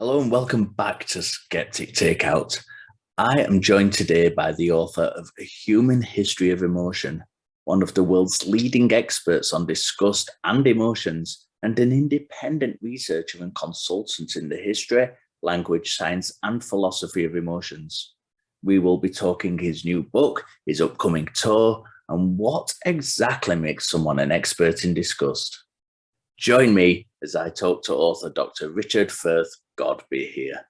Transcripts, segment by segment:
Hello and welcome back to Sceptic Takeout. I am joined today by the author of A Human History of Emotion, one of the world's leading experts on disgust and emotions, and an independent researcher and consultant in the history, language, science, and philosophy of emotions. We will be talking his new book, his upcoming tour, and what exactly makes someone an expert in disgust. Join me as I talk to author Dr. Richard Firth-Godbehere.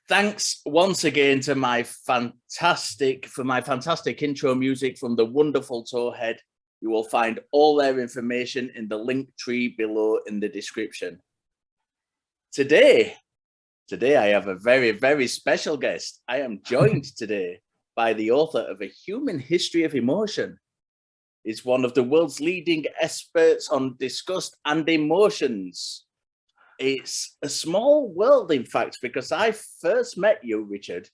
Thanks once again to my fantastic intro music from the wonderful Tourhead. You will find all their information in the link tree below in the description. Today I have a very, very special guest. I am joined today by the author of A Human History of Emotion. He's one of the world's leading experts on disgust and emotions. It's a small world, in fact, because I first met you, Richard,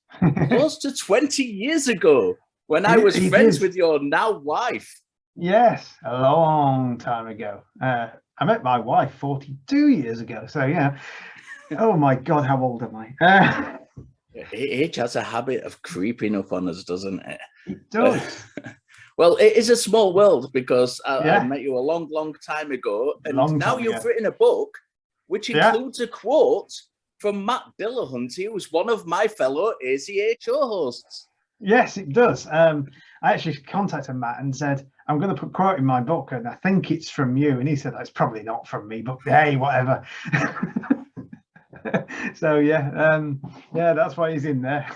close to 20 years ago when I was friends with your now wife. Yes, a long time ago. I met my wife 42 years ago. So, yeah. Oh, my God, how old am I? Age has a habit of creeping up on us, doesn't it? It does. Well, it is a small world because I met you a long, long time ago. And now you've written a book which includes a quote from Matt Dillahunty, who was one of my fellow ACHO hosts. Yes, it does. I actually contacted Matt and said, I'm going to put a quote in my book, and I think it's from you. And he said, that's probably not from me, but hey, whatever. So, that's why he's in there.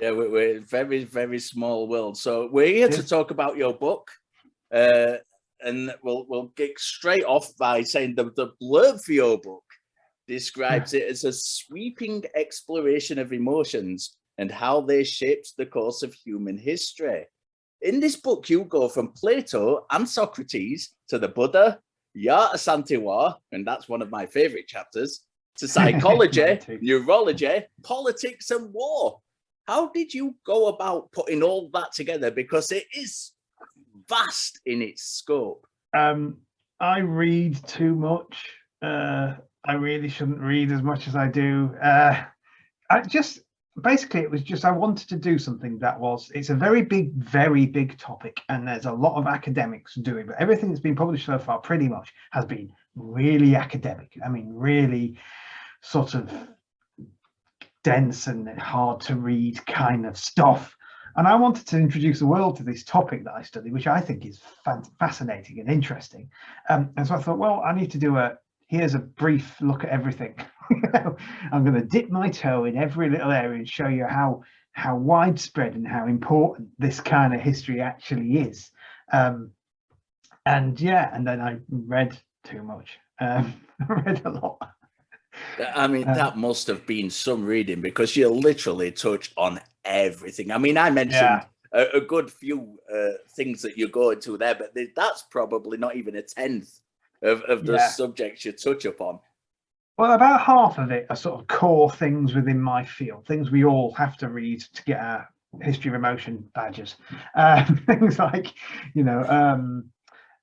Yeah, we're a very, very small world. So we're here to talk about your book. And we'll get straight off by saying the blurb for your book describes it as a sweeping exploration of emotions and how they shaped the course of human history. In this book, you go from Plato and Socrates to the Buddha, Ya Asantewa, and that's one of my favorite chapters, to psychology, neurology, politics, and war. How did you go about putting all that together? Because it is vast in its scope. I read too much. I really shouldn't read as much as I do. Basically it was just I wanted to do something it's a very big topic, and there's a lot of academics doing, but everything that's been published so far pretty much has been really academic. I mean, really sort of dense and hard to read kind of stuff. And I wanted to introduce the world to this topic that I study, which I think is fascinating and interesting. And so I thought, well, I need to here's a brief look at everything. I'm going to dip my toe in every little area and show you how widespread and how important this kind of history actually is. And then I read too much. I read a lot. I mean, that must have been some reading, because you literally touch on everything. I mean, I mentioned a good few things that you go into there, but that's probably not even a tenth of the subjects you touch upon. Well, about half of it are sort of core things within my field, things we all have to read to get our history of emotion badges. Things like,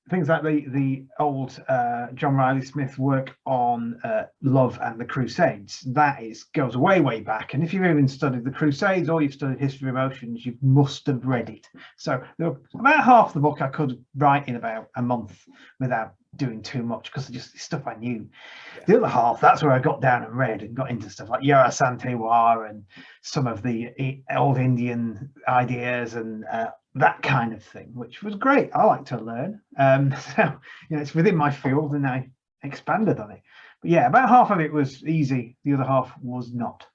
things like the old John Riley Smith work on love and the Crusades, that goes way back. And if you've even studied the Crusades or you've studied history of emotions, you must have read it. So about half the book I could write in about a month without doing too much, because just stuff I knew. Yeah. The other half, that's where I got down and read and got into stuff like Yara Santewa and some of the old Indian ideas and that kind of thing, which was great. I like to learn. So, it's within my field and I expanded on it. But yeah, about half of it was easy. The other half was not.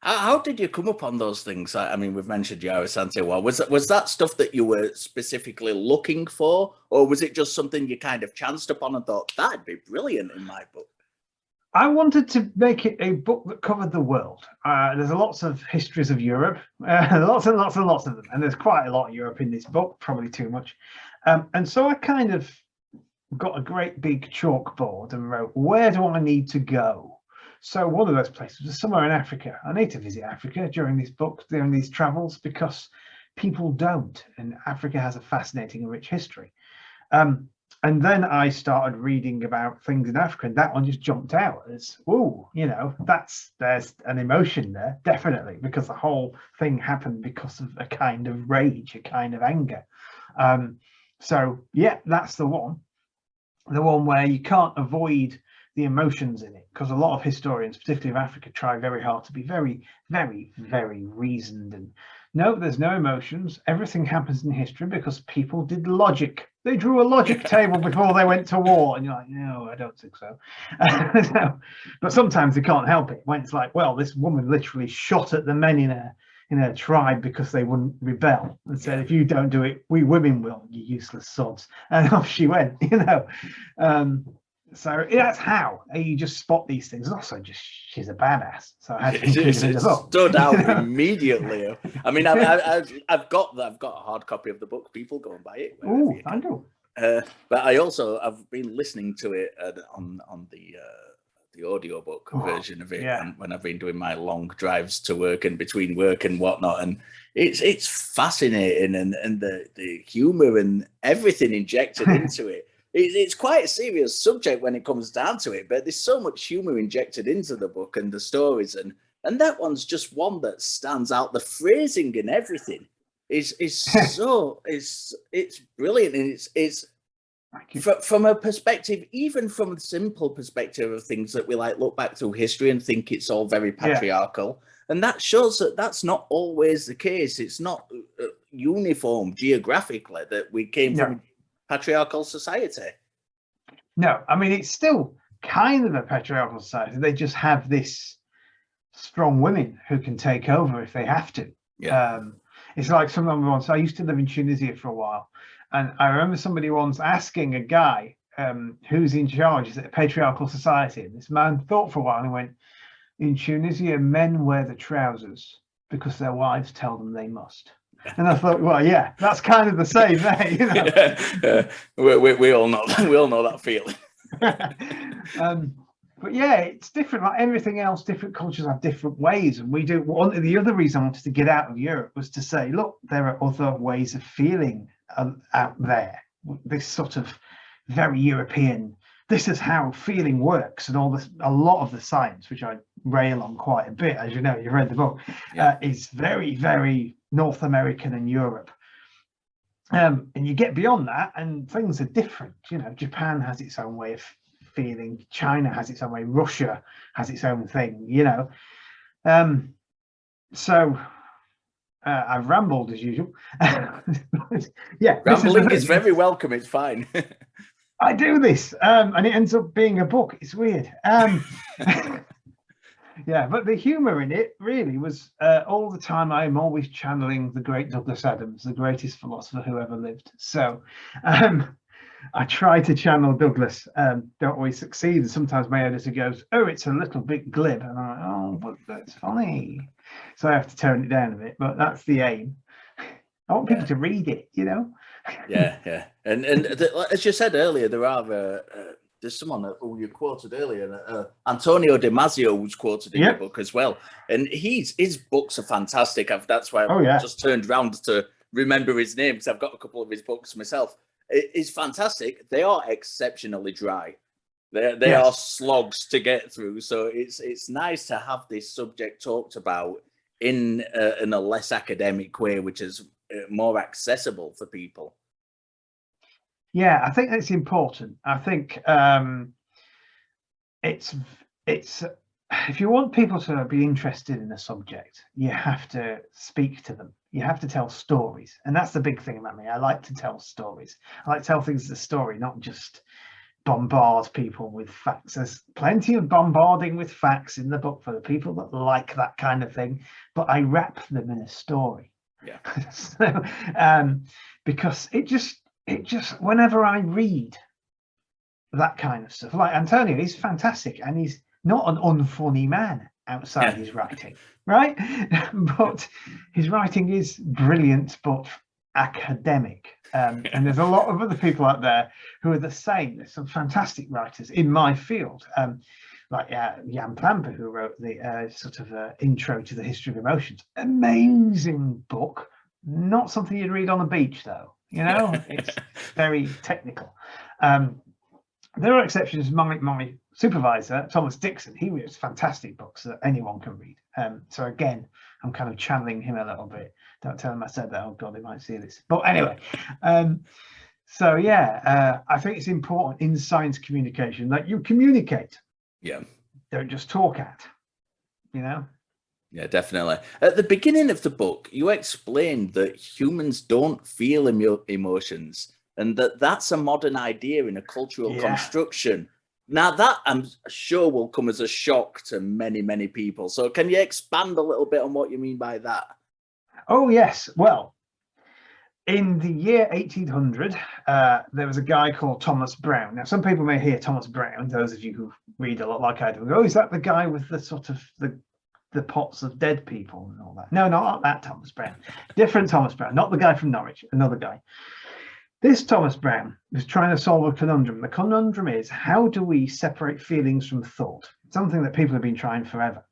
How did you come up on those things? I mean, we've mentioned Yara Santewa. Was that stuff that you were specifically looking for, or was it just something you kind of chanced upon and thought, that'd be brilliant in my book? I wanted to make it a book that covered the world. There's lots of histories of Europe, lots and lots of them. And there's quite a lot of Europe in this book, probably too much. And so I kind of got a great big chalkboard and wrote, where do I need to go? So one of those places was somewhere in Africa. I need to visit Africa during this book, during these travels, because people don't. And Africa has a fascinating and rich history. And then I started reading about things in Africa, and that one just jumped out as, oh, there's an emotion there, definitely, because the whole thing happened because of a kind of rage, a kind of anger. So yeah, that's the one where you can't avoid the emotions in it, because a lot of historians, particularly of Africa, try very hard to be very, very, very reasoned. And no, there's no emotions. Everything happens in history because people did logic. They drew a logic table before they went to war, and you're like, no, I don't think so. But sometimes they can't help it when it's like, well, this woman literally shot at the men in a tribe because they wouldn't rebel, and said, if you don't do it, we women will, you useless sods. And off she went, So that's how you just spot these things. And also, just she's a badass. So I had to it stood out immediately. I mean, I've got a hard copy of the book. People go and buy it. Oh, I do. But I've been listening to it on the audiobook version of it, and when I've been doing my long drives to work and between work and whatnot, and it's fascinating, and the humor and everything injected into it. It's quite a serious subject when it comes down to it, but there's so much humor injected into the book and the stories, and that one's just one that stands out. The phrasing and everything is so it's brilliant, and it's from a perspective, even from the simple perspective of things that we like look back through history and think it's all very patriarchal, and that shows that that's not always the case. It's not uniform geographically that we came from patriarchal society. No, I mean, it's still kind of a patriarchal society. They just have this strong women who can take over if they have to. It's like someone once, I used to live in Tunisia for a while, and I remember somebody once asking a guy who's in charge. Is it a patriarchal society? And this man thought for a while and went, in Tunisia, men wear the trousers because their wives tell them they must. And I thought, well, yeah, that's kind of the same there, We all know that feeling. But yeah, it's different. Like everything else, different cultures have different ways, and we do. The other reason I wanted to get out of Europe was to say, look, there are other ways of feeling out there. This sort of very European. This is how feeling works, and all this. A lot of the science, which I rail on quite a bit, as you know, you've read the book, is very, very North American and Europe. And you get beyond that and things are different. Japan has its own way of feeling, China has its own way, Russia has its own thing, so I've rambled as usual. Rambling is very welcome, it's fine. I do this and it ends up being a book. It's weird. Yeah, but the humor in it really was all the time. I'm always channeling the great Douglas Adams, the greatest philosopher who ever lived. So I try to channel Douglas, don't always succeed. Sometimes my editor goes, oh, it's a little bit glib. And I'm like, oh, but that's funny. So I have to tone it down a bit, but that's the aim. I want people to read it, Yeah. And as you said earlier, there are... there's someone who you quoted earlier, Antonio Damasio, who's quoted in your book as well. And his books are fantastic. That's why I just turned around to remember his name, because I've got a couple of his books myself. It's fantastic. They are exceptionally dry. They Yes. are slogs to get through. So it's nice to have this subject talked about in a less academic way, which is more accessible for people. Yeah, I think that's important. I think it's if you want people to be interested in a subject, you have to speak to them. You have to tell stories, and that's the big thing about me. I like to tell stories. I like to tell things as a story, not just bombard people with facts. There's plenty of bombarding with facts in the book for the people that like that kind of thing, but I wrap them in a story. Yeah. So, because it just whenever I read that kind of stuff, like Antonio, he's fantastic, and he's not an unfunny man outside his writing, right? But his writing is brilliant, but academic. And there's a lot of other people out there who are the same. There's some fantastic writers in my field, like Jan Plamper, who wrote the sort of intro to the history of emotions. Amazing book. Not something you'd read on the beach, though. You know, it's very technical. There are exceptions. My supervisor, Thomas Dixon, he reads fantastic books that anyone can read. So again, I'm kind of channeling him a little bit. Don't tell him I said that. Oh God, he might see this. But anyway, so yeah, I think it's important in science communication that you communicate. Yeah. Don't just talk at, you know? Yeah, definitely. At the beginning of the book, you explained that humans don't feel emotions, and that's a modern idea in a cultural construction. Now, that I'm sure will come as a shock to many, many people. So can you expand a little bit on what you mean by that? Oh, yes. Well, in the year 1800, there was a guy called Thomas Brown. Now, some people may hear Thomas Brown, those of you who read a lot like I do, go, oh, is that the guy with the sort of the pots of dead people and all that? No, not that Thomas Brown. Different Thomas Brown, not the guy from Norwich, another guy. This Thomas Brown was trying to solve a conundrum. The conundrum is, how do we separate feelings from thought? Something that people have been trying forever.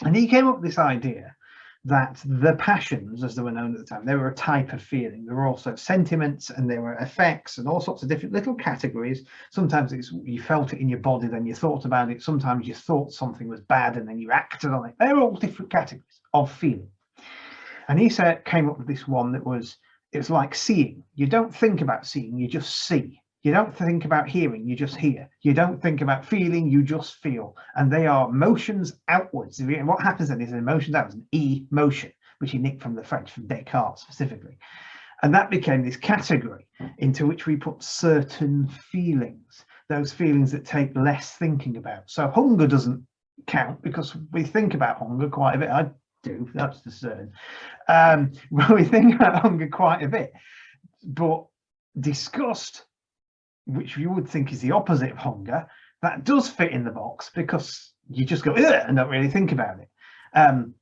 And he came up with this idea that the passions, as they were known at the time, they were a type of feeling. There were also sentiments, and there were effects, and all sorts of different little categories. Sometimes it's you felt it in your body, then you thought about it. Sometimes you thought something was bad, and then you acted on it. They were all different categories of feeling. And he came up with this one that was, it's like seeing. You don't think about seeing, you just see. You don't think about hearing, you just hear. You don't think about feeling, you just feel. And they are motions outwards. And what happens then is an emotion outwards, an emotion, which he nicked from the French, from Descartes specifically. And that became this category into which we put certain feelings, those feelings that take less thinking about. So hunger doesn't count because we think about hunger quite a bit. I do, that's the certain. We think about hunger quite a bit. But disgust, which you would think is the opposite of hunger, that does fit in the box because you just go and don't really think about it. And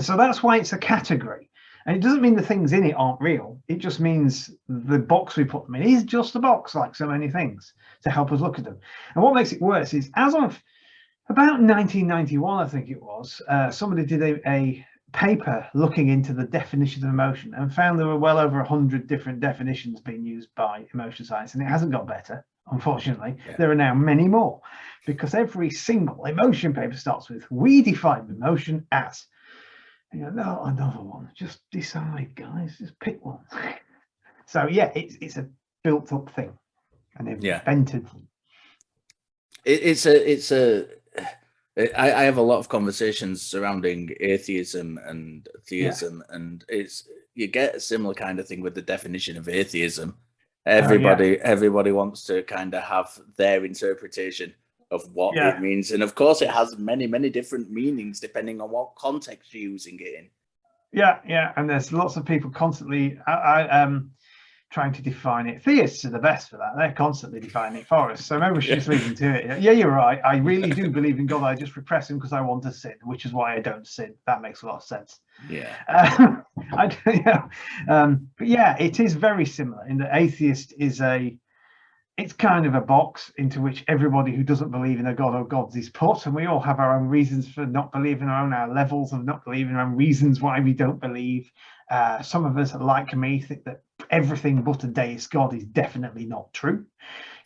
so that's why it's a category. And it doesn't mean the things in it aren't real. It just means the box we put them in is just a box, like so many things, to help us look at them. And what makes it worse is, as of about 1991, I think it was, somebody did a paper looking into the definition of emotion and found there were well over 100 different definitions being used by emotion science, and it hasn't got better, unfortunately. There are now many more, because every single emotion paper starts with, we define emotion as, you know, no, another one, just decide, guys, just pick one. So yeah, it's a built up thing, an invented thing. I have a lot of conversations surrounding atheism and theism, and you get a similar kind of thing with the definition of atheism. Everybody wants to kind of have their interpretation of what it means, and of course it has many different meanings depending on what context you're using it in. Yeah, and there's lots of people constantly trying to define it. Theists are the best for that. They're constantly defining it for us. So maybe we should just leave them to it. Yeah, you're right. I really do believe in God. I just repress him because I want to sin, which is why I don't sin. That makes a lot of sense. Yeah. But yeah, it is very similar in that atheist is it's kind of a box into which everybody who doesn't believe in a God or gods is put, and we all have our own reasons for not believing, our levels of not believing, our own reasons why we don't believe. Some of us, like me, think that everything but a deist God is definitely not true.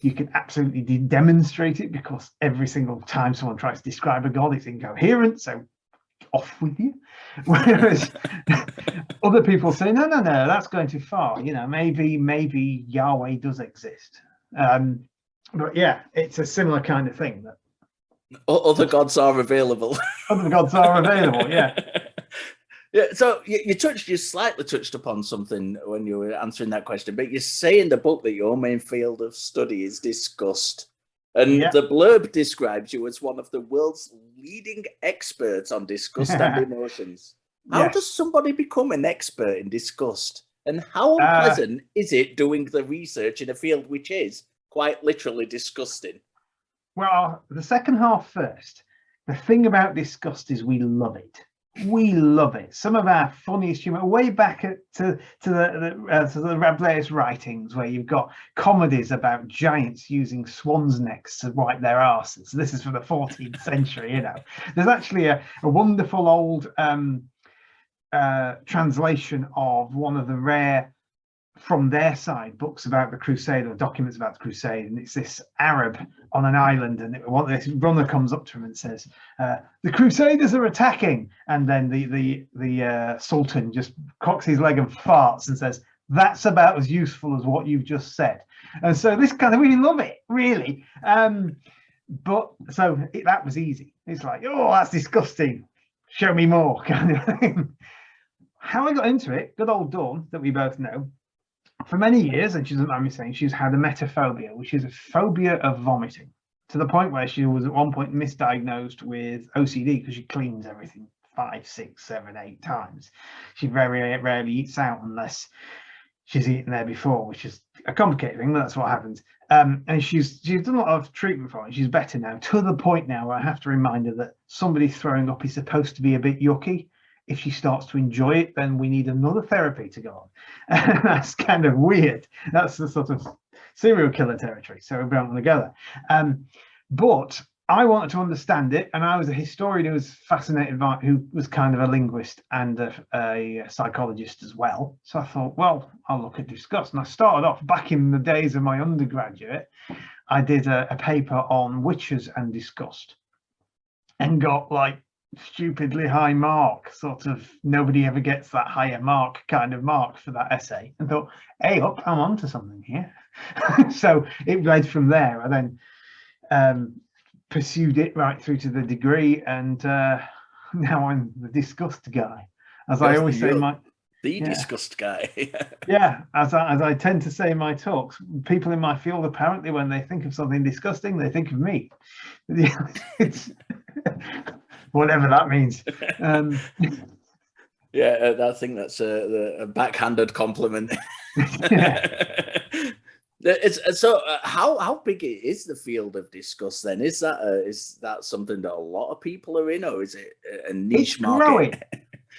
You can absolutely demonstrate it, because every single time someone tries to describe a God, it's incoherent. So off with you. Whereas other people say, no, that's going too far. You know, maybe Yahweh does exist. But yeah, it's a similar kind of thing. That other gods are available. Other gods are available. Yeah. Yeah, so you slightly touched upon something when you were answering that question, but you say in the book that your main field of study is disgust. And the blurb describes you as one of the world's leading experts on disgust and emotions. How does somebody become an expert in disgust? And how unpleasant is it doing the research in a field which is quite literally disgusting? Well, the second half first. The thing about disgust is we love it. We love it. Some of our funniest humor, way back to the Rabelais writings, where you've got comedies about giants using swans' necks to wipe their arses. This is from the 14th century. You know, there's actually a wonderful old translation of one of the rare, from their side, books about the Crusade, or documents about the Crusade, and it's this Arab on an island, and this runner comes up to him and says, "The Crusaders are attacking," and then the Sultan just cocks his leg and farts and says, "That's about as useful as what you've just said." And so this kind of, we love it, really. But so that was easy. It's like, oh, that's disgusting. Show me more, kind of thing. How I got into it, good old Dawn, that we both know. For many years, and she doesn't mind me saying, she's had emetophobia, which is a phobia of vomiting, to the point where she was at one point misdiagnosed with OCD because she cleans everything 5, 6, 7, 8 times. She very rarely eats out unless she's eaten there before, which is a complicated thing, but that's what happens. And she's done a lot of treatment for it. She's better now, to the point now where I have to remind her that somebody throwing up is supposed to be a bit yucky. If she starts to enjoy it, then we need another therapy to go on. And that's kind of weird. That's the sort of serial killer territory. So we don't want to go there. But I wanted to understand it. And I was a historian who was fascinated by, who was kind of a linguist and a psychologist as well. So I thought, well, I'll look at disgust. And I started off back in the days of my undergraduate. I did a paper on witches and disgust and got like stupidly high mark, sort of nobody ever gets that higher mark kind of mark for that essay, and thought, hey up, I'm onto something here. So it led from there. I then pursued it right through to the degree, and now I'm the disgust guy, as I always say. Disgust guy. Yeah, as I tend to say in my talks, people in my field, apparently when they think of something disgusting, they think of me. It's whatever that means. Yeah, I think that's a backhanded compliment. So how big is the field of disgust then? Is that something that a lot of people are in, or is it a niche market? Growing.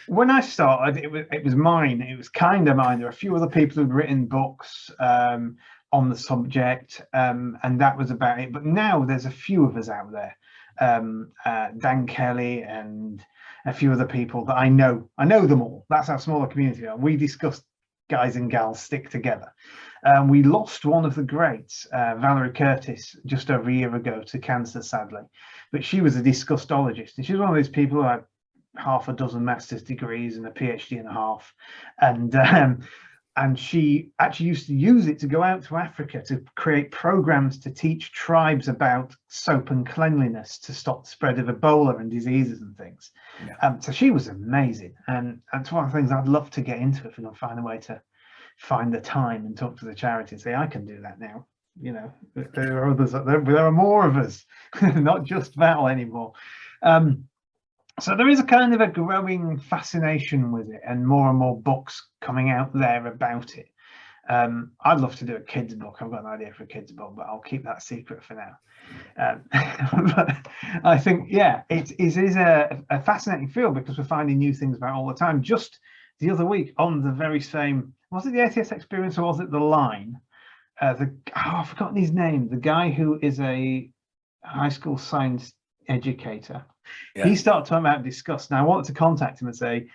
When I started, it was mine. It was kind of mine. There are a few other people who'd written books on the subject, and that was about it. But now there's a few of us out there. Dan Kelly and a few other people that I know them all. That's how small a community are. We discuss guys and gals stick together. We lost one of the greats, Valerie Curtis, just over a year ago to cancer, sadly. But she was a disgustologist, and she was one of those people who had half a dozen master's degrees and a PhD and a half, and she actually used to use it to go out to Africa to create programs to teach tribes about soap and cleanliness to stop the spread of Ebola and diseases and things. Yeah. So she was amazing, and it's one of the things I'd love to get into if we can find a way to find the time and talk to the charity and say, I can do that now. You know, there are others, there are more of us, not just Val anymore. So there is a kind of a growing fascination with it, and more books coming out there about it. I'd love to do a kids book. I've got an idea for a kids book, but I'll keep that secret for now. But I think, yeah, it is a fascinating field, because we're finding new things about it all the time. Just the other week on the very same, was it the ATS experience or was it the Line? I've forgotten his name. The guy who is a high school science educator. Yeah. He started talking about disgust. Now I wanted to contact him and say,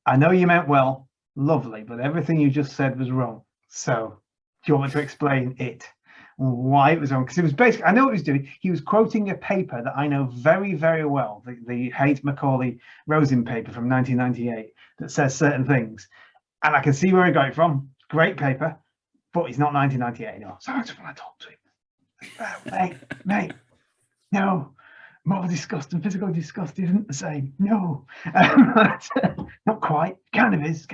I know you meant well, lovely, but everything you just said was wrong. So do you want me to explain it? Why it was wrong? Because it was basically, I know what he was doing. He was quoting a paper that I know very, very well, the Haight Macaulay Rosen paper from 1998 that says certain things. And I can see where he got it from. Great paper, but it's not 1998 anymore. So that's when I talked to him. Mate, no, moral disgust and physical disgust isn't the same. No, not quite. Kind of is.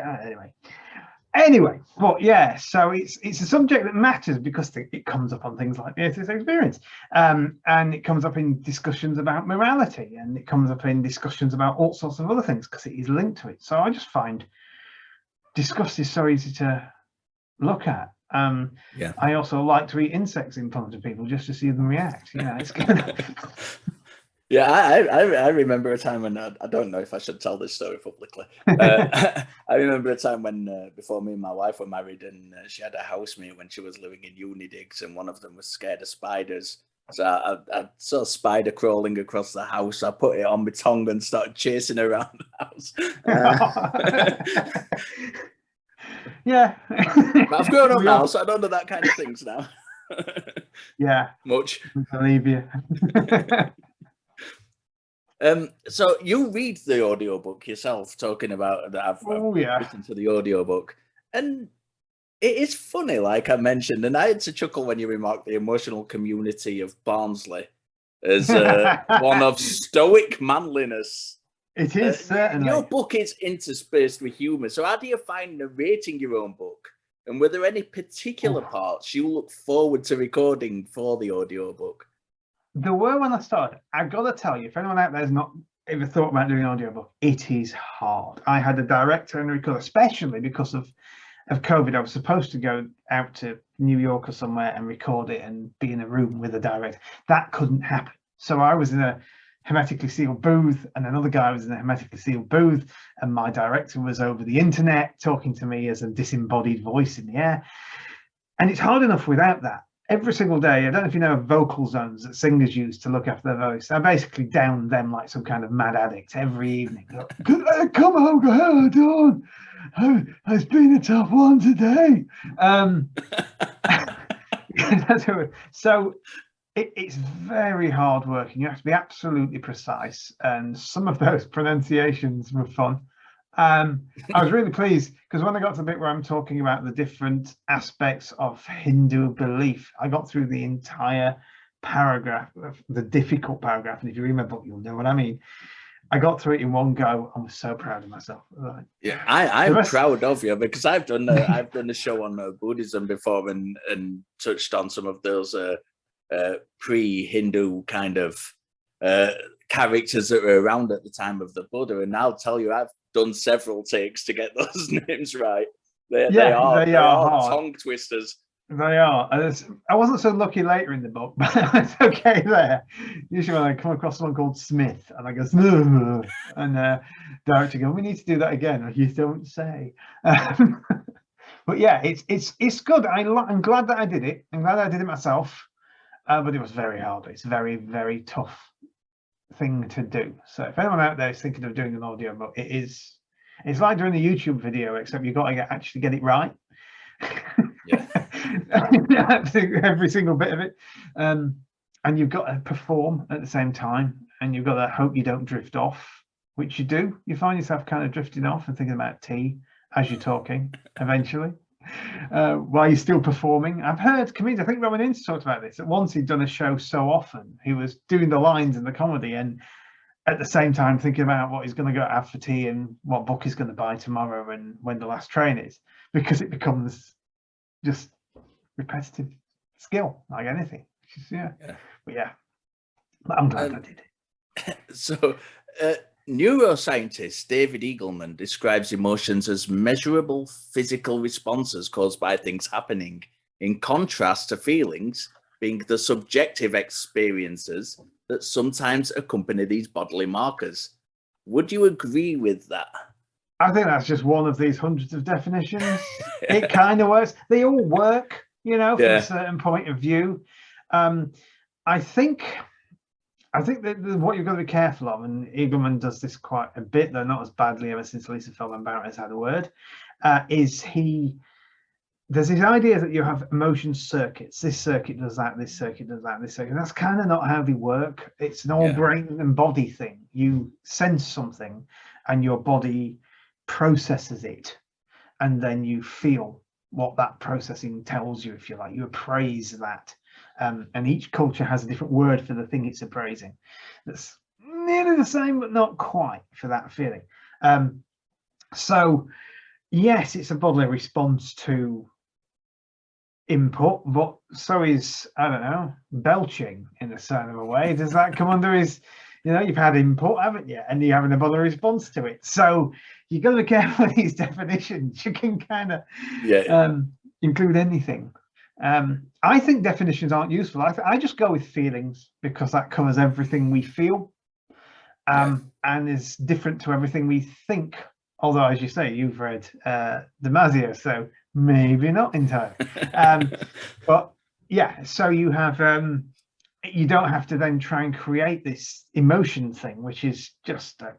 Anyway, but yeah, so it's a subject that matters because it comes up on things like the atheist experience, and it comes up in discussions about morality, and it comes up in discussions about all sorts of other things because it is linked to it. So I just find disgust is so easy to look at. I also like to eat insects in front of people just to see them react. You know, it's kind of... Yeah, I remember a time when I don't know if I should tell this story publicly. I remember a time when before me and my wife were married, and she had a housemate when she was living in Unidigs, and one of them was scared of spiders. So I saw a spider crawling across the house. I put it on my tongue and started chasing around the house. Yeah, but I've grown up now, so I don't do that kind of things now. Yeah, much. I believe you. So you read the audiobook yourself, talking about that. I've listened to the audiobook, and it is funny, like I mentioned, and I had to chuckle when you remarked the emotional community of Barnsley as one of stoic manliness. It is certainly. Your book is interspersed with humour. So how do you find narrating your own book? And were there any particular parts you look forward to recording for the audiobook? There were when I started. I've got to tell you, if anyone out there has not ever thought about doing an audiobook, it is hard. I had a director and recorder, especially because of COVID. I was supposed to go out to New York or somewhere and record it and be in a room with a director. That couldn't happen. So I was in a hermetically sealed booth, and another guy was in a hermetically sealed booth, and my director was over the internet talking to me as a disembodied voice in the air. And it's hard enough without that. Every single day, I don't know if you know of vocal zones that singers use to look after their voice. I basically down them like some kind of mad addict every evening. Come on, go on. It's been a tough one today. So it's very hard working. You have to be absolutely precise, and some of those pronunciations were fun. I was really pleased because when I got to the bit where I'm talking about the different aspects of Hindu belief, I got through the entire paragraph, the difficult paragraph, and if you read my book, you'll know what I mean. I got through it in one go. I was so proud of myself. Yeah, I'm proud of you because I've done a show on Buddhism before and touched on some of those pre-Hindu kind of characters that were around at the time of the Buddha, and I'll tell you, I've done several takes to get those names right. They are tongue twisters. They are. I wasn't so lucky later in the book, but it's okay there. Usually when I come across someone called Smith and I go, and director goes, we need to do that again. You don't say. But yeah, it's good. I'm glad that I did it. I'm glad I did it myself. But it was very hard. It's very, very tough thing to do. So if anyone out there is thinking of doing an audio book, it's like doing a YouTube video, except you've got to actually get it right. Yeah. Every single bit of it, and you've got to perform at the same time, and you've got to hope you don't drift off, which you do. You find yourself kind of drifting off and thinking about tea as you're talking eventually, while you're still performing. I've heard comedians, I think Robin Ince talked about this, that once he'd done a show so often, he was doing the lines in the comedy and at the same time thinking about what he's going to go have for tea and what book he's going to buy tomorrow and when the last train is, because it becomes just repetitive skill like anything. But I'm glad I did it. So neuroscientist David Eagleman describes emotions as measurable physical responses caused by things happening, in contrast to feelings being the subjective experiences that sometimes accompany these bodily markers. Would you agree with that? I think that's just one of these hundreds of definitions. It kind of works. They all work, from a certain point of view. I think that what you've got to be careful of, and Eagleman does this quite a bit, though not as badly ever since Lisa Feldman Barrett has had a word, is he there's this idea that you have emotion circuits. This circuit does that, this circuit does that, this circuit. That's kind of not how they work. It's an all brain and body thing. You sense something and your body processes it, and then you feel what that processing tells you, if you like. You appraise that. And each culture has a different word for the thing it's appraising. That's nearly the same, but not quite for that feeling. So yes, it's a bodily response to input, but so is, I don't know, belching in a certain of a way. Does that come under his, you've had input, haven't you? And you're having a bodily response to it. So you've got to be careful with these definitions. You can kind of include anything. I think definitions aren't useful. I just go with feelings because that covers everything we feel, and is different to everything we think. Although, as you say, you've read Damasio, so maybe not entirely. But yeah, so you have you don't have to then try and create this emotion thing, which is just a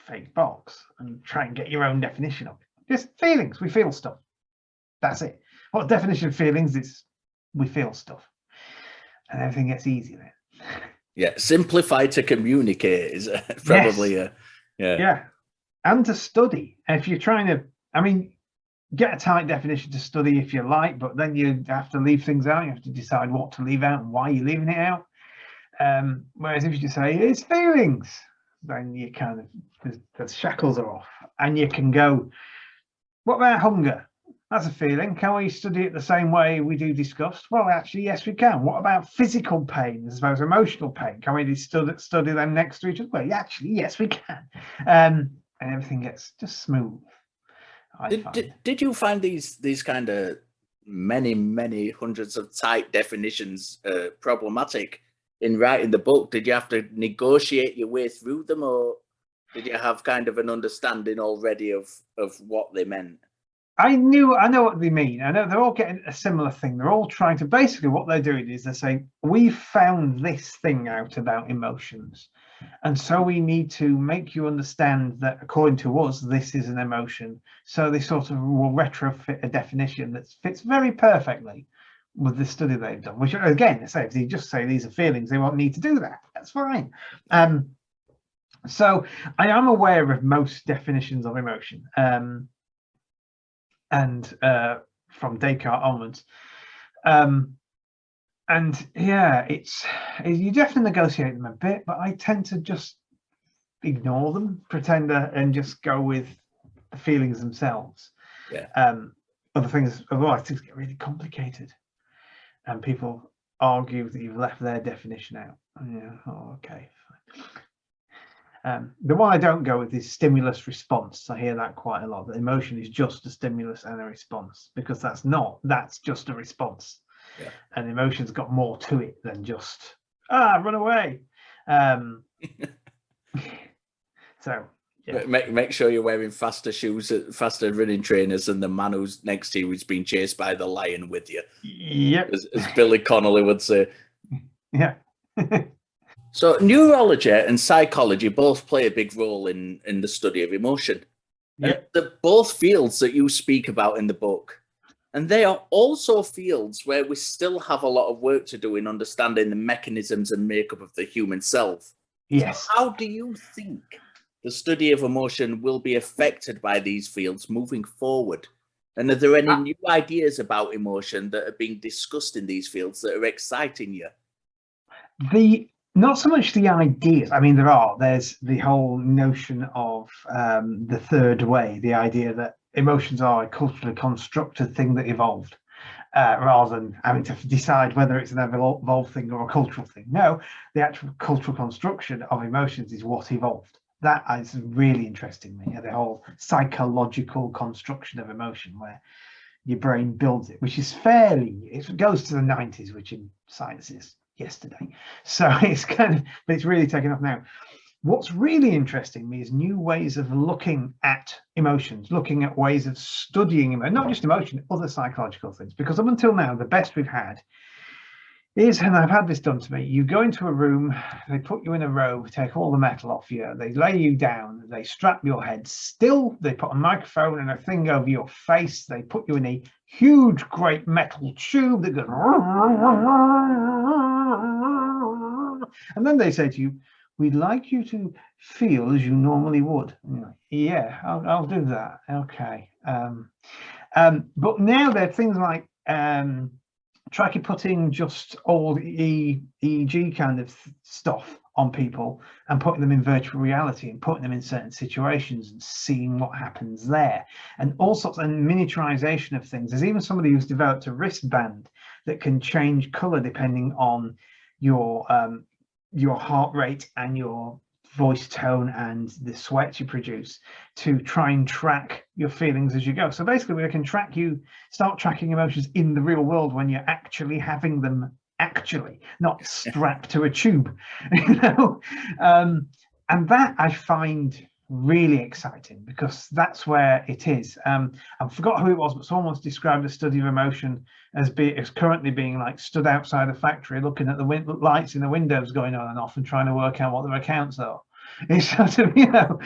fake box, and try and get your own definition of it. Just feelings. We feel stuff. That's it. What definition of feelings is we feel stuff, and everything gets easier then. Yeah, simplify to communicate is probably yeah, and to study. If you're trying to, get a tight definition to study if you like, but then you have to leave things out. You have to decide what to leave out and why you're leaving it out. Whereas if you just say it's feelings, then you kind of, the shackles are off, and you can go, what about hunger? That's a feeling. Can we study it the same way we do disgust? Well, actually, yes, we can. What about physical pain as opposed to emotional pain? Can we study them next to each other? Well, actually, yes, we can. And everything gets just smooth. Did you find these kind of many hundreds of tight definitions problematic in writing the book? Did you have to negotiate your way through them, or did you have kind of an understanding already of what they meant? I know what they mean. I know they're all getting a similar thing. They're all trying to, basically what they're doing is they're saying, we found this thing out about emotions, and so we need to make you understand that according to us, this is an emotion. So they sort of will retrofit a definition that fits very perfectly with the study they've done, which again, they say if they just say these are feelings, they won't need to do that. That's fine. So I am aware of most definitions of emotion. And from Descartes onwards, and yeah, you definitely negotiate them a bit, but I tend to just ignore them, pretend and just go with the feelings themselves. Other things, otherwise things get really complicated, and people argue that you've left their definition out. Okay, fine. The one I don't go with is stimulus response. I hear that quite a lot. That emotion is just a stimulus and a response, because that's just a response. And emotion's got more to it than just run away. So yeah. Make sure you're wearing faster shoes, faster running trainers than the man who's next to you who's been chased by the lion with you. Yep. As Billy Connolly would say. Yeah. So neurology and psychology both play a big role in the study of emotion. Yep. They're both fields that you speak about in the book. And they are also fields where we still have a lot of work to do in understanding the mechanisms and makeup of the human self. Yes. So how do you think the study of emotion will be affected by these fields moving forward? And are there any new ideas about emotion that are being discussed in these fields that are exciting you? Not so much the ideas. There's the whole notion of the third way, the idea that emotions are a culturally constructed thing that evolved, rather than having to decide whether it's an evolved thing or a cultural thing. No, the actual cultural construction of emotions is what evolved. That is really interesting me, the whole psychological construction of emotion, where your brain builds it, which is it goes to the 90s, which in science is yesterday. So it's but it's really taken off now. What's really interesting me is new ways of looking at emotions, looking at ways of studying them, not just emotion, other psychological things. Because up until now, the best we've had And I've had this done to me. You go into a room, they put you in a row, take all the metal off you, they lay you down, they strap your head still, they put a microphone and a thing over your face, they put you in a huge, great metal tube that goes, and then they say to you, we'd like you to feel as you normally would. And you're like, yeah, I'll do that. Okay. But now there are things like tricky putting just old EEG kind of stuff on people and putting them in virtual reality and putting them in certain situations and seeing what happens there, and all sorts of miniaturization of things. There's even somebody who's developed a wristband that can change color depending on your heart rate and your voice tone and the sweat you produce, to try and track your feelings as you go. So basically we can track you, start tracking emotions in the real world when you're actually having them, not strapped to a tube, you know. And that I find really exciting, because that's where it is. I forgot who it was, but someone once described the study of emotion as currently being like stood outside a factory looking at the lights in the windows going on and off and trying to work out what their accounts are. It's sort of, you know,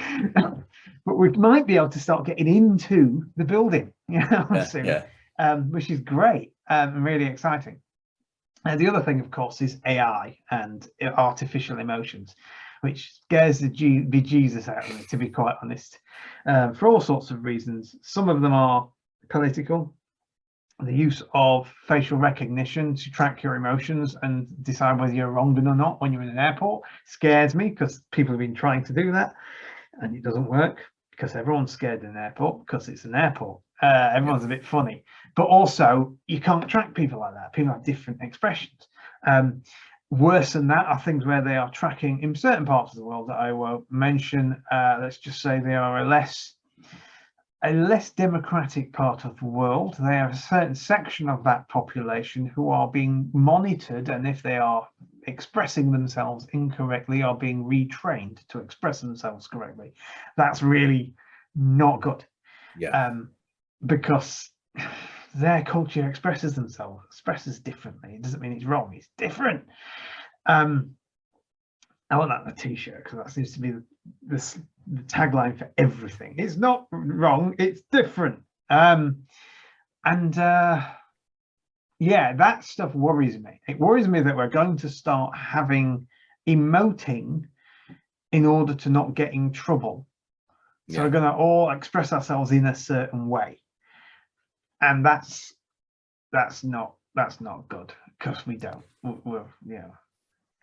but we might be able to start getting into the building, you know, soon, which is great and really exciting. And the other thing, of course, is AI and artificial emotions, which scares the bejesus out of me, to be quite honest, for all sorts of reasons. Some of them are political. The use of facial recognition to track your emotions and decide whether you're wronged or not when you're in an airport scares me, because people have been trying to do that and it doesn't work, because everyone's scared in an airport because it's an airport. Everyone's a bit funny, but also you can't track people like that. People have different expressions. Worse than that are things where they are tracking in certain parts of the world that I won't mention. Let's just say they are a less democratic part of the world. They have a certain section of that population who are being monitored, and if they are expressing themselves incorrectly, are being retrained to express themselves correctly. That's really not good. Because their culture expresses differently. It doesn't mean it's wrong, it's different. I want that on a t-shirt, because that seems to be the tagline for everything. It's not wrong, it's different. Yeah, that stuff worries me. It worries me that we're going to start having emoting in order to not get in trouble. So we're going to all express ourselves in a certain way, and that's not good, because we don't. We're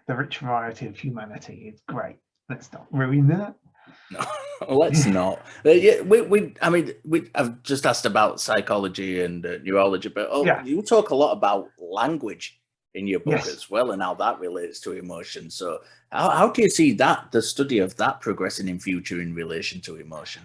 the rich variety of humanity is great. Let's not ruin that. No, let's not. I've just asked about psychology and neurology, but you talk a lot about language in your book as well, and how that relates to emotion. So how do you see that, the study of that, progressing in future in relation to emotion?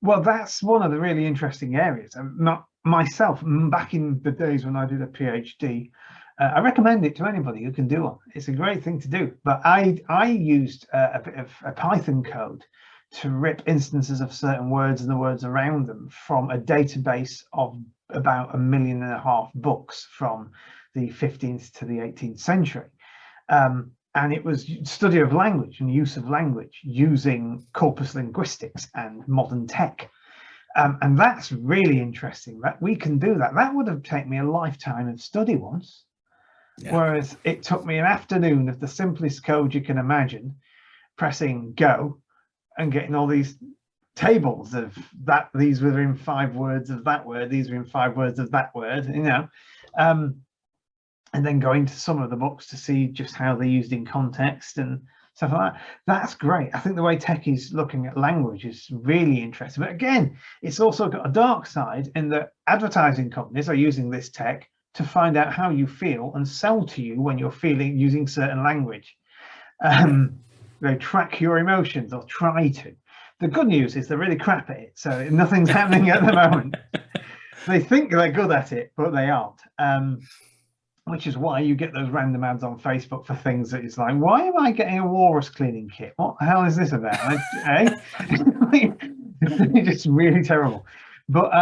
Well, that's one of the really interesting areas. Not myself, back in the days when I did a PhD, I recommend it to anybody who can do one. It's a great thing to do. But I used a bit of a Python code to rip instances of certain words and the words around them from a database of about 1.5 million books from the 15th to the 18th century. And it was study of language and use of language using corpus linguistics and modern tech. And that's really interesting that we can do that. That would have taken me a lifetime of study once. Whereas it took me an afternoon of the simplest code you can imagine, pressing go and getting all these tables of that. These were in 5 words of that word. These were in 5 words of that word, you know. And then going to some of the books to see just how they're used in context and stuff like that. That's great. I think the way tech is looking at language is really interesting. But again, it's also got a dark side in that advertising companies are using this tech to find out how you feel and sell to you when you're feeling using certain language. They track your emotions, or try to. The good news is they're really crap at it, so nothing's happening at the moment. They think they're good at it, but they aren't. Which is why you get those random ads on Facebook for things that it's like, why am I getting a walrus cleaning kit? What the hell is this about? It's just really terrible. But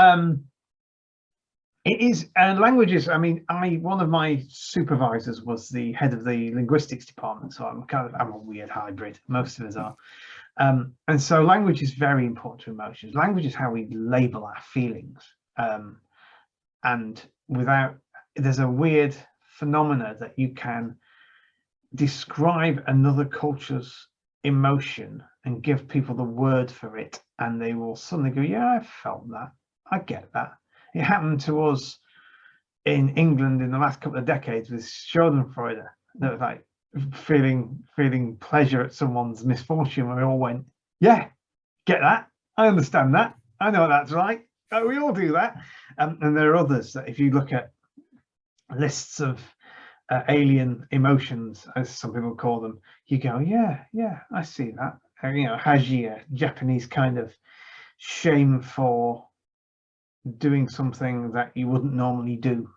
It is, and languages. I mean, one of my supervisors was the head of the linguistics department, so I'm a weird hybrid. Most of us are, and so language is very important to emotions. Language is how we label our feelings, and there's a weird phenomena that you can describe another culture's emotion and give people the word for it, and they will suddenly go, yeah, I felt that, I get that. It happened to us in England in the last couple of decades with Schadenfreude. That was like feeling pleasure at someone's misfortune, where we all went, yeah, get that, I understand that, I know that's right, we all do that. And there are others that, if you look at lists of alien emotions, as some people call them, you go, yeah, I see that. Haji, a Japanese kind of shame for doing something that you wouldn't normally do.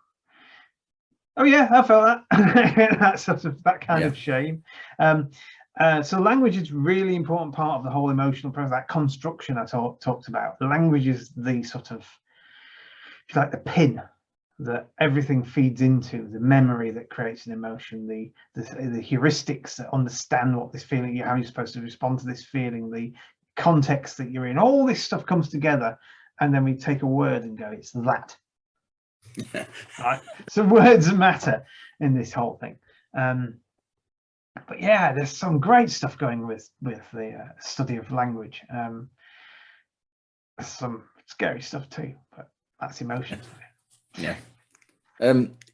Oh yeah, I felt that. that kind of shame. So language is really important part of the whole emotional process. That construction I talked about. The language is the sort of, it's like the pin that everything feeds into, the memory that creates an emotion, the heuristics that understand what this feeling, how you're supposed to respond to this feeling, the context that you're in. All this stuff comes together, and then we take a word and go, it's that. Right? So words matter in this whole thing. But yeah, there's some great stuff going with the study of language. Some scary stuff too, but that's emotions. Yeah.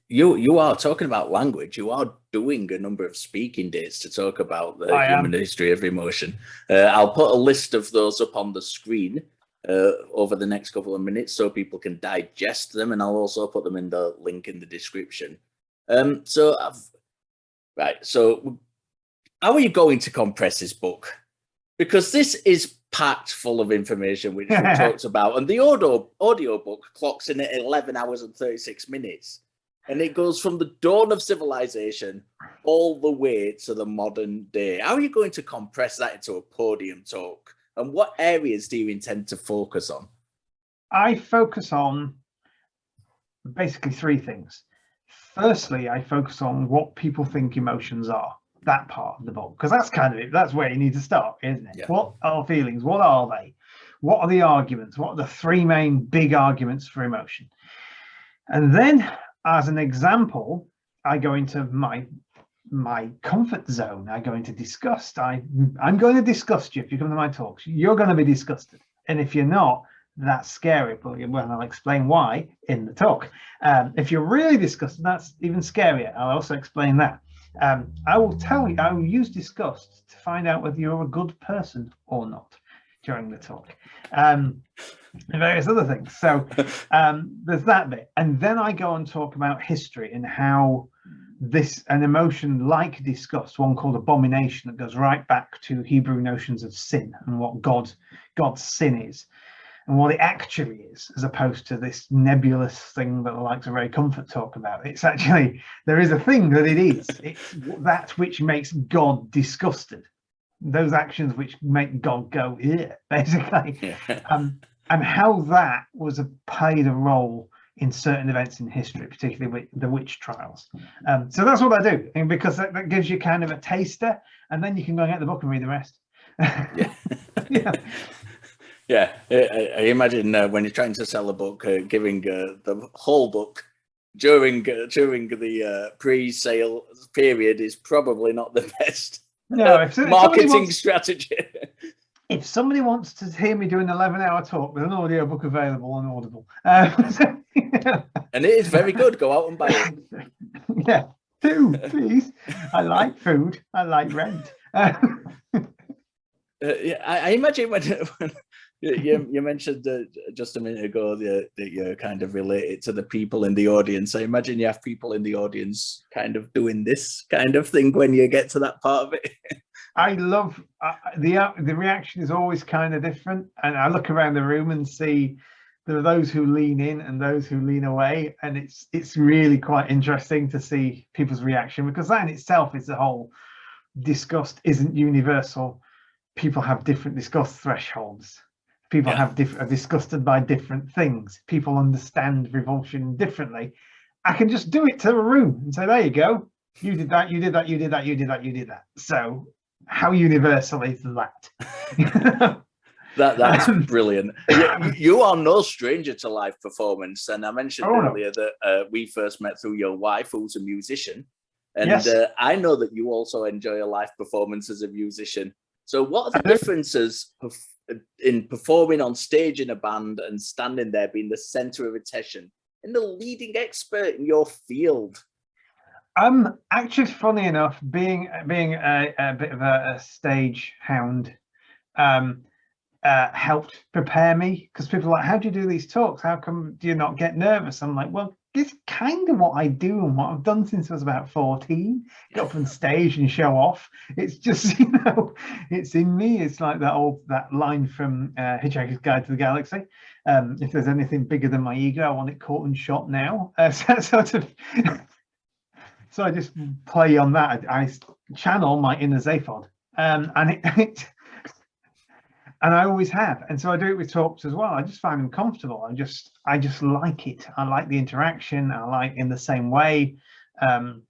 You are talking about language. You are doing a number of speaking dates to talk about the human history of emotion. I'll put a list of those up on the screen over the next couple of minutes so people can digest them, and I'll also put them in the link in the description. So how are you going to compress this book? Because this is packed full of information which we talked about, and the audio book clocks in at 11 hours and 36 minutes, and it goes from the dawn of civilization all the way to the modern day. How are you going to compress that into a podium talk, and what areas do you intend to focus on? I focus on basically three things. Firstly, I focus on what people think emotions are. That part of the book, because that's kind of it. That's where you need to start, isn't it? Yeah. What are feelings? What are they? What are the arguments? What are the three main big arguments for emotion? And then, as an example, I go into my comfort zone. I go into disgust. I'm going to disgust you if you come to my talks. You're going to be disgusted, and if you're not, that's scary. But well, I'll explain why in the talk. If you're really disgusted, that's even scarier. I'll also explain that. I will use disgust to find out whether you're a good person or not during the talk, and various other things. So there's that bit, and then I go and talk about history and how an emotion like disgust, one called abomination, that goes right back to Hebrew notions of sin and what God's sin is, and what it actually is, as opposed to this nebulous thing that the likes of Ray Comfort talk about. It's actually, there is a thing that it is. It's that which makes God disgusted. Those actions which make God go, yeah, basically. And how that played a role in certain events in history, particularly with the witch trials. So that's what I do, and because that gives you kind of a taster, and then you can go and get the book and read the rest. Yeah, I imagine when you're trying to sell a book, giving the whole book during the pre-sale period is probably not the best marketing strategy. If somebody wants to hear me do an 11-hour talk with an audio book available on Audible, and it is very good, go out and buy it. Yeah, do please. I like food. I like rent. Yeah, I imagine when you mentioned just a minute ago that you're kind of related to the people in the audience. I imagine you have people in the audience kind of doing this kind of thing when you get to that part of it. I love the reaction is always kind of different, and I look around the room and see there are those who lean in and those who lean away, and it's really quite interesting to see people's reaction, because that in itself is the whole disgust isn't universal. People have different disgust thresholds. People are disgusted by different things. People understand revulsion differently. I can just do it to a room and say, there you go. You did that, you did that, you did that, you did that, you did that. So how universal is that? That's brilliant. You are no stranger to live performance, and I mentioned earlier that we first met through your wife, who's a musician, and yes. I know that you also enjoy a live performance as a musician. So what are the differences in performing on stage in a band and standing there being the center of attention and the leading expert in your field? Actually, funny enough, being a bit of a stage hound, helped prepare me, because people are like, how do you do these talks? How come do you not get nervous? I'm like, well, it's kind of what I do and what I've done since I was about 14. Get up on stage and show off. It's just, you know, it's in me. It's like that line from Hitchhiker's Guide to the Galaxy. If there's anything bigger than my ego, I want it caught and shot now. So I just play on that. I channel my inner Zaphod, and and I always have, and so I do it with talks as well. I just find them comfortable. I just like it. I like the interaction. I like in the same way, and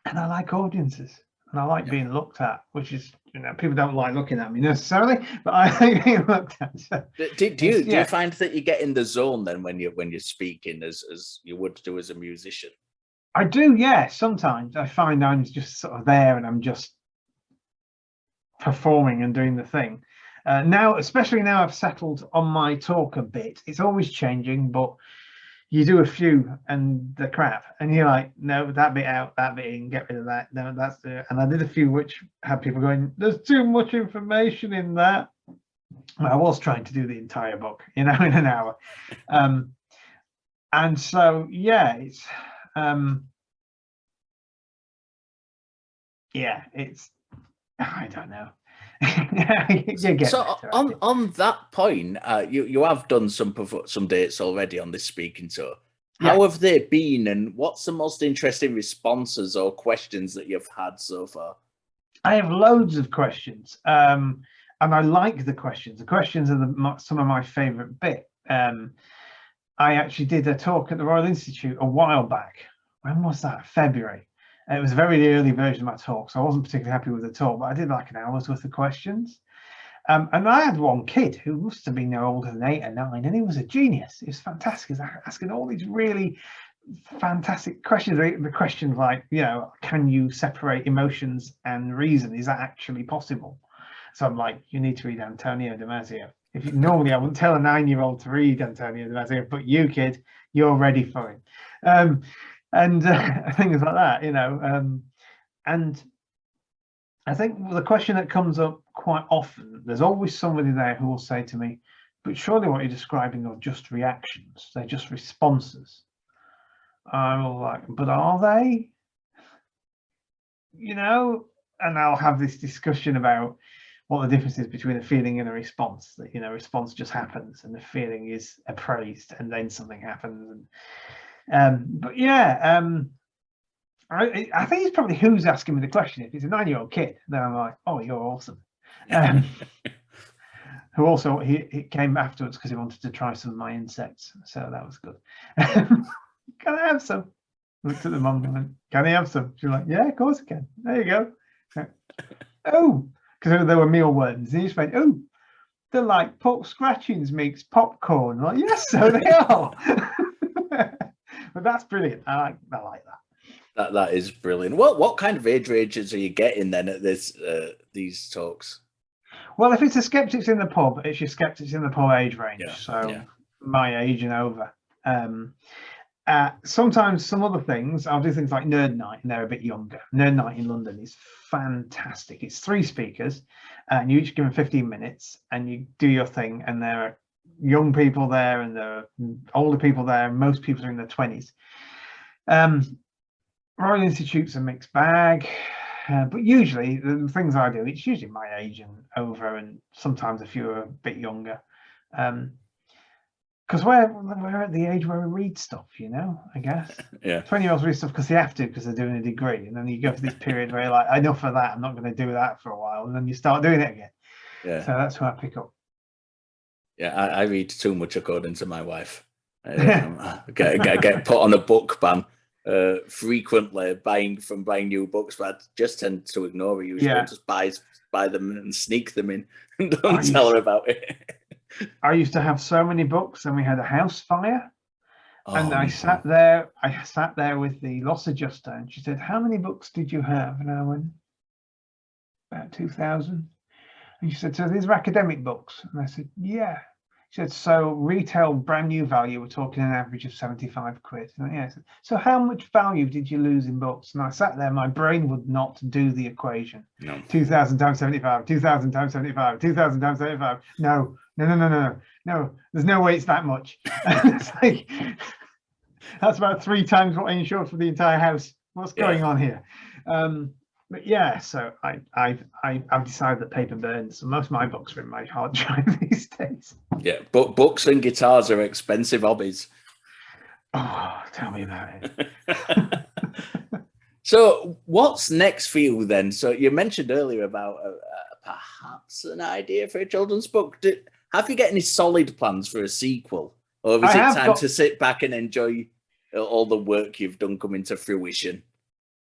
I like audiences, and I like being looked at, which is, you know, people don't like looking at me necessarily, but I like being looked at. So do you find that you get in the zone then when you're speaking as you would do as a musician? I do, yeah. Sometimes I find I'm just sort of there and I'm just performing and doing the thing. Now, especially now I've settled on my talk a bit, it's always changing, but you do a few and the crap, and you're like, no, that bit out, that bit in, get rid of that. No, that's the. And I did a few which had people going, there's too much information in that. I was trying to do the entire book, you know, in an hour. And so, yeah, it's, yeah, it's, I don't know. So on that point, you have done some dates already on this speaking tour. How have they been, and what's the most interesting responses or questions that you've had so far? I have loads of questions, and I like the questions. The questions are some of my favourite bit. I actually did a talk at the Royal Institute a while back. When was that? February. It was a very early version of my talk, so I wasn't particularly happy with the talk, but I did like an hour's worth of questions. And I had one kid who must have been no older than 8 or 9, and he was a genius. He was fantastic. He was asking all these really fantastic questions. The questions like, you know, can you separate emotions and reason? Is that actually possible? So I'm like, you need to read Antonio Damasio. Normally I wouldn't tell a 9-year-old to read Antonio Damasio, but you, kid, you're ready for it. And things like that, you know. And I think the question that comes up quite often, there's always somebody there who will say to me, but surely what you're describing are just reactions, they're just responses. I'm like, but are they? You know, and I'll have this discussion about what the difference is between a feeling and a response. That, you know, response just happens and the feeling is appraised and then something happens. And but yeah, I think it's probably who's asking me the question. If it's a 9-year-old kid, then I'm like, oh, you're awesome. Who also he came afterwards because he wanted to try some of my insects, so that was good. Can I have some? Looked at the mum and went, can I have some? She was like, yeah, of course I can. There you go. Oh, because there were mealworms. And he just went, oh, they're like pork scratchings makes popcorn. I'm like, yes, so they are. But that's brilliant. I like that. That is brilliant. What kind of age ranges are you getting then at these talks? Well, if it's a Skeptics in the Pub, it's your Skeptics in the Pub age range. My age and over. Sometimes some other things, I'll do things like Nerd Night, and they're a bit younger. Nerd Night in London is fantastic. It's 3 speakers, and you each give them 15 minutes, and you do your thing, and there are young people there, and there are older people there. Most people are in their 20s. Royal Institute's a mixed bag, but usually the things I do, it's usually my age and over, and sometimes a few are a bit younger. Because we're at the age where we read stuff, you know, I guess. 20-year-olds read stuff because they have to, because they're doing a degree, and then you go to this period where you're like, enough of that, I'm not going to do that for a while, and then you start doing it again. So that's where I pick up. Yeah, I read too much according to my wife. Get put on a book ban frequently, buying new books, but I just tend to ignore her usually. Yeah. Just buy them and sneak them in and don't tell her about it. I used to have so many books, and we had a house fire. And I no. sat there with the loss adjuster, and she said, "How many books did you have?" And I went, "About 2,000." And she said, "So these are academic books?" And I said, "Yeah." She said, "So retail brand new value, we're talking an average of 75 quid." And I said, "So how much value did you lose in books?" And I sat there, my brain would not do the equation. No. 2,000 times 75, 2,000 times 75, 2,000 times 75. No, there's no way it's that much. It's like, that's about 3 times what I insured for the entire house. What's going on here? But yeah, so I've decided that paper burns. So most of my books are in my hard drive these days. Yeah, but books and guitars are expensive hobbies. Oh, tell me about it. So what's next for you then? So you mentioned earlier about perhaps an idea for a children's book. Have you got any solid plans for a sequel? Or is it time to sit back and enjoy all the work you've done coming to fruition?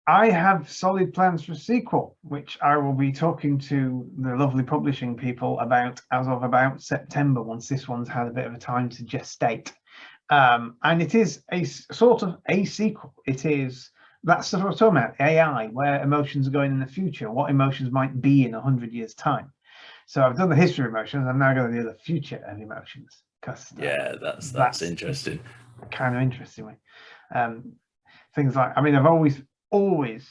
I have solid plans for a sequel, which I will be talking to the lovely publishing people about as of about September, once this one's had a bit of a time to gestate. And it is a sort of a sequel. It is, that's what I'm talking about, AI, where emotions are going in the future, what emotions might be in 100 years' time. So I've done the history of emotions. I'm now going to do the future of emotions. Yeah, that's interesting. Kind of interesting way. Things like, I mean, I've always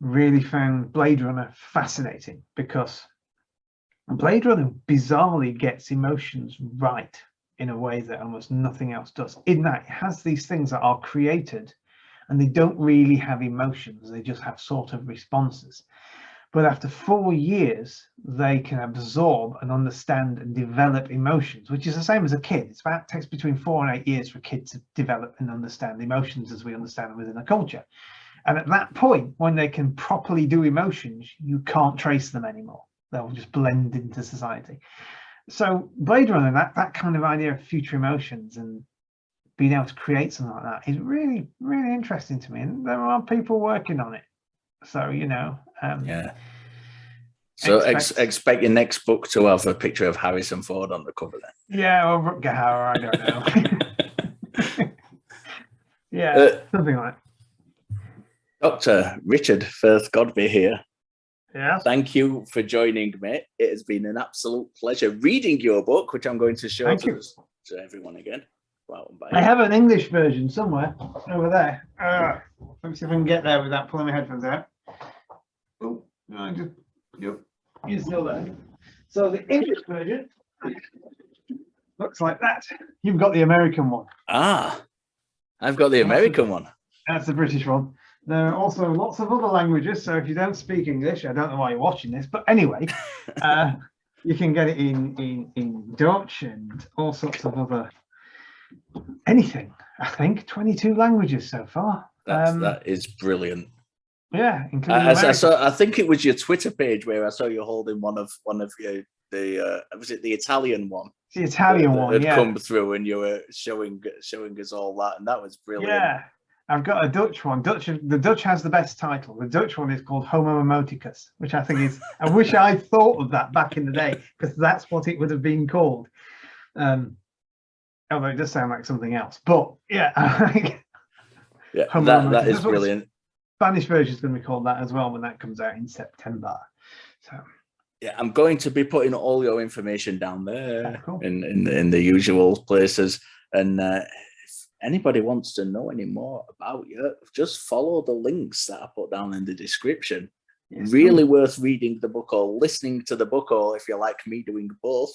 really found Blade Runner fascinating, because Blade Runner bizarrely gets emotions right in a way that almost nothing else does, in that it has these things that are created and they don't really have emotions, they just have sort of responses. But after 4 years, they can absorb and understand and develop emotions, which is the same as a kid. It takes between 4 and 8 years for a kid to develop and understand emotions as we understand them within a culture. And at that point, when they can properly do emotions, you can't trace them anymore. They'll just blend into society. So Blade Runner, that kind of idea of future emotions and being able to create something like that is really, really interesting to me. And there are people working on it. So, you know. Yeah. So expect your next book to have a picture of Harrison Ford on the cover then. Yeah, or Rutger, I don't know. Yeah, something like that. Dr. Richard Firth-Godbehere here. Yeah. Thank you for joining me. It has been an absolute pleasure reading your book, which I'm going to show to everyone again. Wow, I have an English version somewhere over there. Let me see if I can get there without pulling my headphones out. Oh, no, you're still there. So the English version looks like that. You've got the American one. Ah, I've got the American one. That's the British one. There are also lots of other languages, so if you don't speak English, I don't know why you're watching this, but anyway, you can get it in Dutch and all sorts of other anything. I think 22 languages so far. That is brilliant. Yeah, including I think it was your Twitter page where I saw you holding one of your was it the Italian one? The Italian one had come through, and you were showing us all that, and that was brilliant. Yeah. I've got a Dutch one. The Dutch has the best title. The Dutch one is called Homo Emoticus, which I think is, I wish I thought of that back in the day, because that's what it would have been called. Although it does sound like something else. But yeah, yeah, that is brilliant. Spanish version is going to be called that as well when that comes out in September. So yeah, I'm going to be putting all your information down there in the usual places, and anybody wants to know any more about you, just follow the links that I put down in the description. Yes, really worth reading the book or listening to the book, or if you're like me, doing both.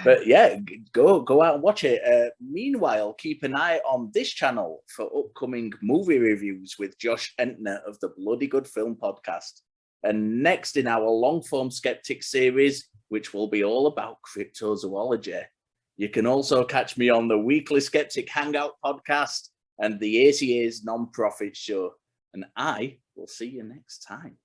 But yeah, go out and watch it. Meanwhile, keep an eye on this channel for upcoming movie reviews with Josh Entner of the Bloody Good Film Podcast. And next in our long-form Skeptics series, which will be all about cryptozoology. You can also catch me on the weekly Skeptic Hangout podcast and the ACA's non-profit show. And I will see you next time.